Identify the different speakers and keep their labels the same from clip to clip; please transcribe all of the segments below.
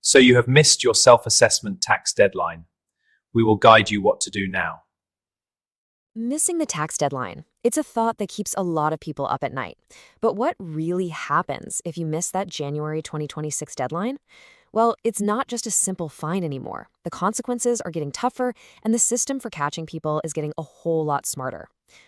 Speaker 1: So you have missed your self-assessment tax deadline. We will guide you what to do now.
Speaker 2: Missing the tax deadline. It's a thought that keeps a lot of people up at night. But what really happens if you miss that January 2026 deadline? Well, it's not just a simple fine anymore. The consequences are getting tougher, and the system for catching people is getting a whole lot smarter.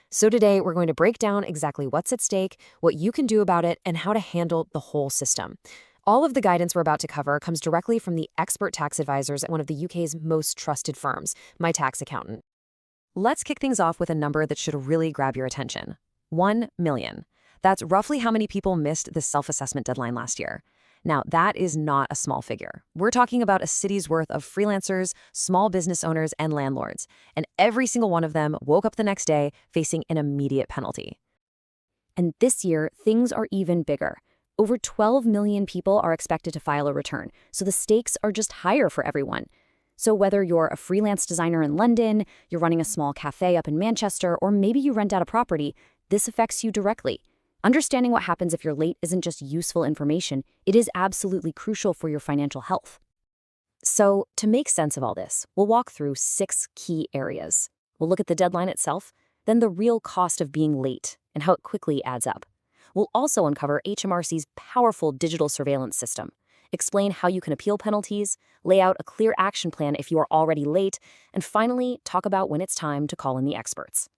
Speaker 2: So today, we're going to break down exactly what's at stake, what you can do about it, and how to handle the whole system. All of the guidance we're about to cover comes directly from the expert tax advisors at one of the UK's most trusted firms, My Tax Accountant. Let's kick things off with a number that should really grab your attention. 1 million. That's roughly how many people missed the self-assessment deadline last year. Now, that is not a small figure. We're talking about a city's worth of freelancers, small business owners, and landlords, and every single one of them woke up the next day facing an immediate penalty.
Speaker 3: And this year, things are even bigger. Over 12 million people are expected to file a return, so the stakes are just higher for everyone. So whether you're a freelance designer in London, you're running a small cafe up in Manchester, or maybe you rent out a property, this affects you directly. Understanding what happens if you're late isn't just useful information, it is absolutely crucial for your financial health. So, to make sense of all this, we'll walk through 6 key areas. We'll look at the deadline itself, then the real cost of being late and how it quickly adds up. We'll also uncover HMRC's powerful digital surveillance system, explain how you can appeal penalties, lay out a clear action plan if you are already late, and finally, talk about when it's time to call in the experts.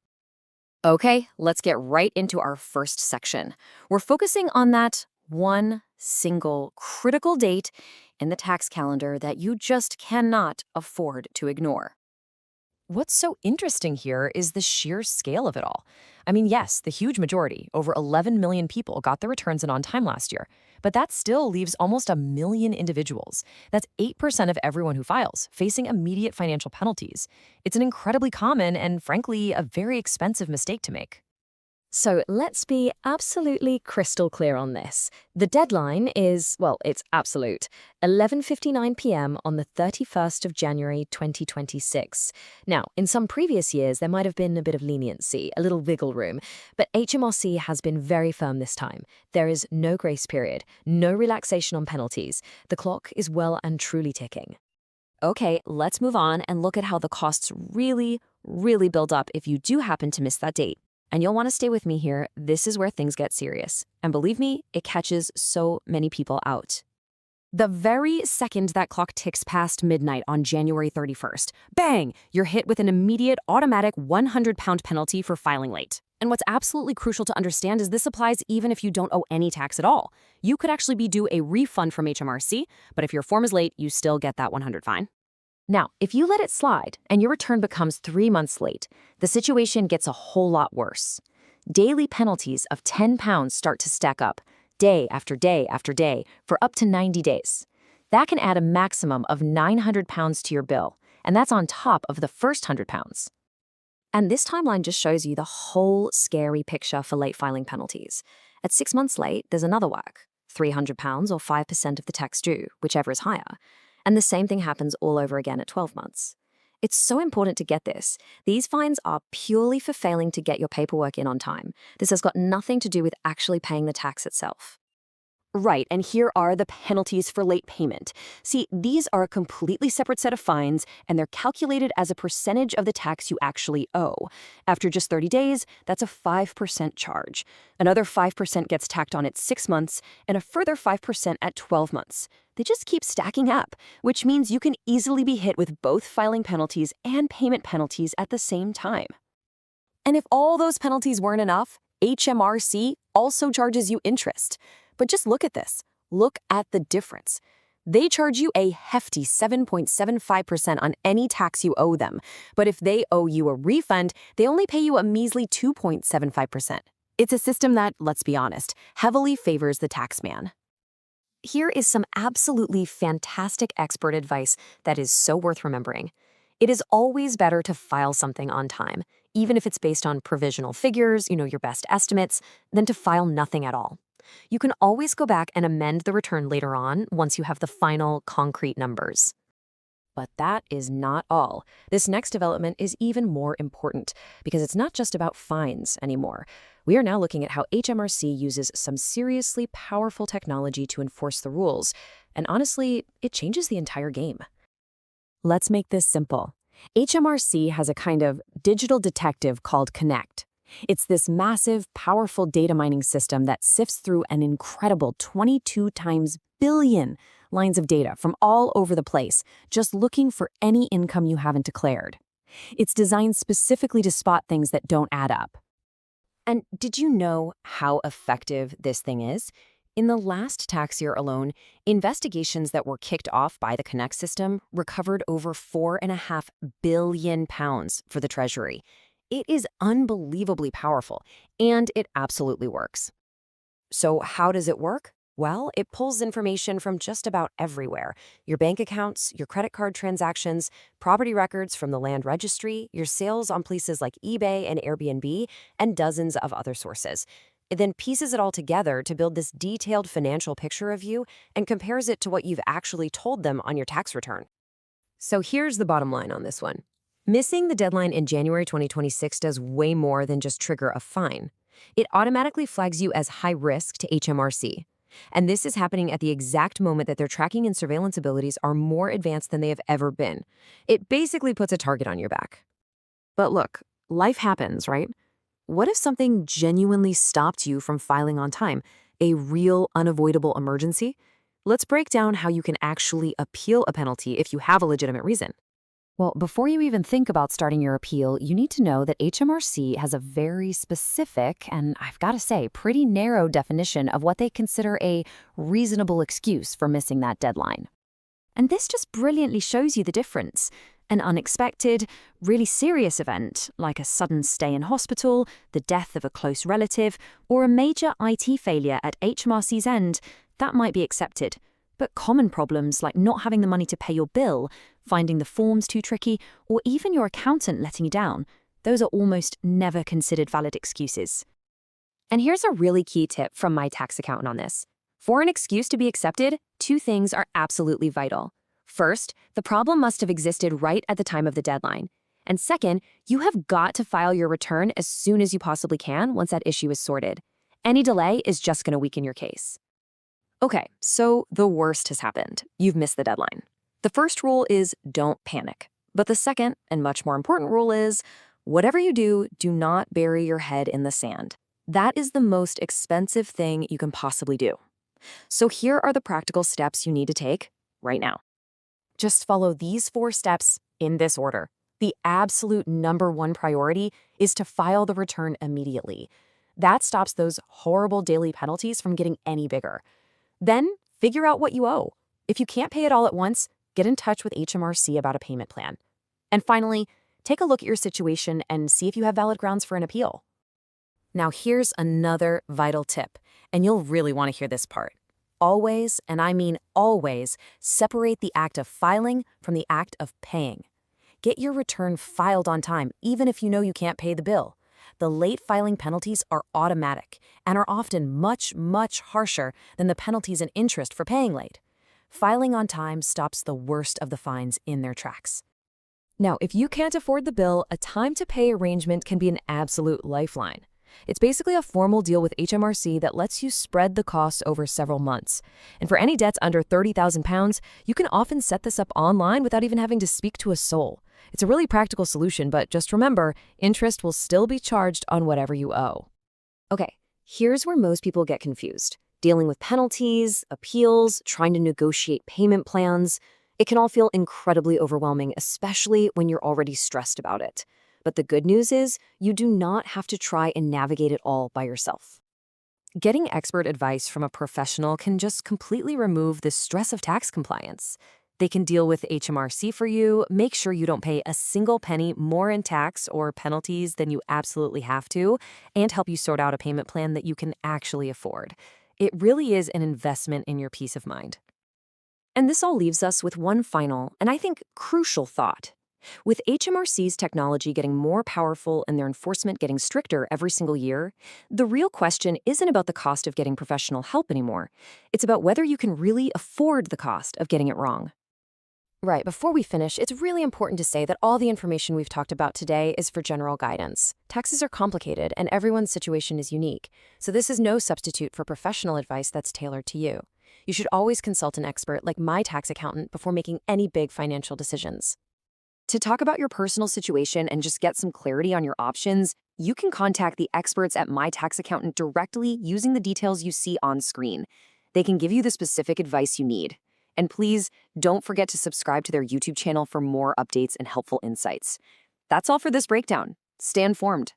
Speaker 3: Okay, let's get right into our first section. We're focusing on that one single critical date in the tax calendar that you just cannot afford to ignore.
Speaker 2: What's so interesting here is the sheer scale of it all. I mean, yes, the huge majority, over 11 million people, got their returns in on time last year, but that still leaves almost 1 million individuals. That's 8% of everyone who files, facing immediate financial penalties. It's an incredibly common and, frankly, a very expensive mistake to make.
Speaker 3: So let's be absolutely crystal clear on this. The deadline is, well, it's absolute. 11:59 p.m. on the 31st of January 2026. Now, in some previous years, there might have been a bit of leniency, a little wiggle room, but HMRC has been very firm this time. There is no grace period, no relaxation on penalties. The clock is well and truly ticking. Okay, let's move on and look at how the costs really build up if you do happen to miss that date. And you'll want to stay with me here. This is where things get serious. And believe me, it catches so many people out. The very second that clock ticks past midnight on January 31st, bang, you're hit with an immediate automatic £100 penalty for filing late. And what's absolutely crucial to understand is this applies even if you don't owe any tax at all. You could actually be due a refund from HMRC, but if your form is late, you still get that 100 fine. Now, if you let it slide and your return becomes 3 months late, the situation gets a whole lot worse. Daily penalties of £10 start to stack up, day after day after day, for up to 90 days. That can add a maximum of £900 to your bill, and that's on top of the first £100. And this timeline just shows you the whole scary picture for late filing penalties. At 6 months late, there's another whack, £300 or 5% of the tax due, whichever is higher. And the same thing happens all over again at 12 months. It's so important to get this. These fines are purely for failing to get your paperwork in on time. This has got nothing to do with actually paying the tax itself. Right, and here are the penalties for late payment. See, these are a completely separate set of fines, and they're calculated as a percentage of the tax you actually owe. After just 30 days, that's a 5% charge. Another 5% gets tacked on at 6 months, and a further 5% at 12 months. They just keep stacking up, which means you can easily be hit with both filing penalties and payment penalties at the same time. And if all those penalties weren't enough, HMRC also charges you interest. But just look at this. Look at the difference. They charge you a hefty 7.75% on any tax you owe them. But if they owe you a refund, they only pay you a measly 2.75%. It's a system that, let's be honest, heavily favors the taxman. Here is some absolutely fantastic expert advice that is so worth remembering. It is always better to file something on time, even if it's based on provisional figures, your best estimates, than to file nothing at all. You can always go back and amend the return later on once you have the final concrete numbers.
Speaker 2: But that is not all. This next development is even more important because it's not just about fines anymore. We are now looking at how HMRC uses some seriously powerful technology to enforce the rules. And honestly, it changes the entire game. Let's make this simple. HMRC has a kind of digital detective called Connect. It's this massive, powerful data mining system that sifts through an incredible 22 times billion lines of data from all over the place, just looking for any income you haven't declared. It's designed specifically to spot things that don't add up. And did you know how effective this thing is? In the last tax year alone, investigations that were kicked off by the Connect system recovered over £4.5 billion for the Treasury. It is unbelievably powerful, and it absolutely works. So how does it work? Well, it pulls information from just about everywhere. Your bank accounts, your credit card transactions, property records from the land registry, your sales on places like eBay and Airbnb, and dozens of other sources. It then pieces it all together to build this detailed financial picture of you and compares it to what you've actually told them on your tax return. So here's the bottom line on this one. Missing the deadline in January 2026 does way more than just trigger a fine. It automatically flags you as high risk to HMRC. And this is happening at the exact moment that their tracking and surveillance abilities are more advanced than they have ever been. It basically puts a target on your back. But look, life happens, right? What if something genuinely stopped you from filing on time? A real, unavoidable emergency? Let's break down how you can actually appeal a penalty if you have a legitimate reason. Well, before you even think about starting your appeal, you need to know that HMRC has a very specific and, I've got to say, pretty narrow definition of what they consider a reasonable excuse for missing that deadline. And this just brilliantly shows you the difference. An unexpected, really serious event, like a sudden stay in hospital, the death of a close relative, or a major IT failure at HMRC's end, that might be accepted. But common problems like not having the money to pay your bill, finding the forms too tricky, or even your accountant letting you down, those are almost never considered valid excuses. And here's a really key tip from my tax accountant on this. For an excuse to be accepted, two things are absolutely vital. First, the problem must have existed right at the time of the deadline. And second, you have got to file your return as soon as you possibly can once that issue is sorted. Any delay is just going to weaken your case. Okay, so the worst has happened. You've missed the deadline. The first rule is don't panic. But the second, and much more important rule is, whatever you do, do not bury your head in the sand. That is the most expensive thing you can possibly do. So here are the practical steps you need to take right now. Just follow these 4 steps in this order. The absolute #1 priority is to file the return immediately. That stops those horrible daily penalties from getting any bigger. Then, figure out what you owe. If you can't pay it all at once, get in touch with HMRC about a payment plan. And finally, take a look at your situation and see if you have valid grounds for an appeal. Now here's another vital tip, and you'll really want to hear this part. Always, and I mean always, separate the act of filing from the act of paying. Get your return filed on time, even if you know you can't pay the bill. The late filing penalties are automatic and are often much, much harsher than the penalties and interest for paying late. Filing on time stops the worst of the fines in their tracks. Now, if you can't afford the bill, a time-to-pay arrangement can be an absolute lifeline. It's basically a formal deal with HMRC that lets you spread the costs over several months. And for any debts under £30,000, you can often set this up online without even having to speak to a soul. It's a really practical solution, but just remember, interest will still be charged on whatever you owe. Okay, here's where most people get confused. Dealing with penalties, appeals, trying to negotiate payment plans. It can all feel incredibly overwhelming, especially when you're already stressed about it. But the good news is, you do not have to try and navigate it all by yourself. Getting expert advice from a professional can just completely remove the stress of tax compliance. They can deal with HMRC for you, make sure you don't pay a single penny more in tax or penalties than you absolutely have to, and help you sort out a payment plan that you can actually afford. It really is an investment in your peace of mind. And this all leaves us with one final, and I think crucial thought. With HMRC's technology getting more powerful and their enforcement getting stricter every single year, the real question isn't about the cost of getting professional help anymore. It's about whether you can really afford the cost of getting it wrong. Right, before we finish, it's really important to say that all the information we've talked about today is for general guidance. Taxes are complicated and everyone's situation is unique, so this is no substitute for professional advice that's tailored to you. You should always consult an expert like my tax accountant before making any big financial decisions. To talk about your personal situation and just get some clarity on your options, you can contact the experts at My Tax Accountant directly using the details you see on screen. They can give you the specific advice you need. And please, don't forget to subscribe to their YouTube channel for more updates and helpful insights. That's all for this breakdown. Stay informed.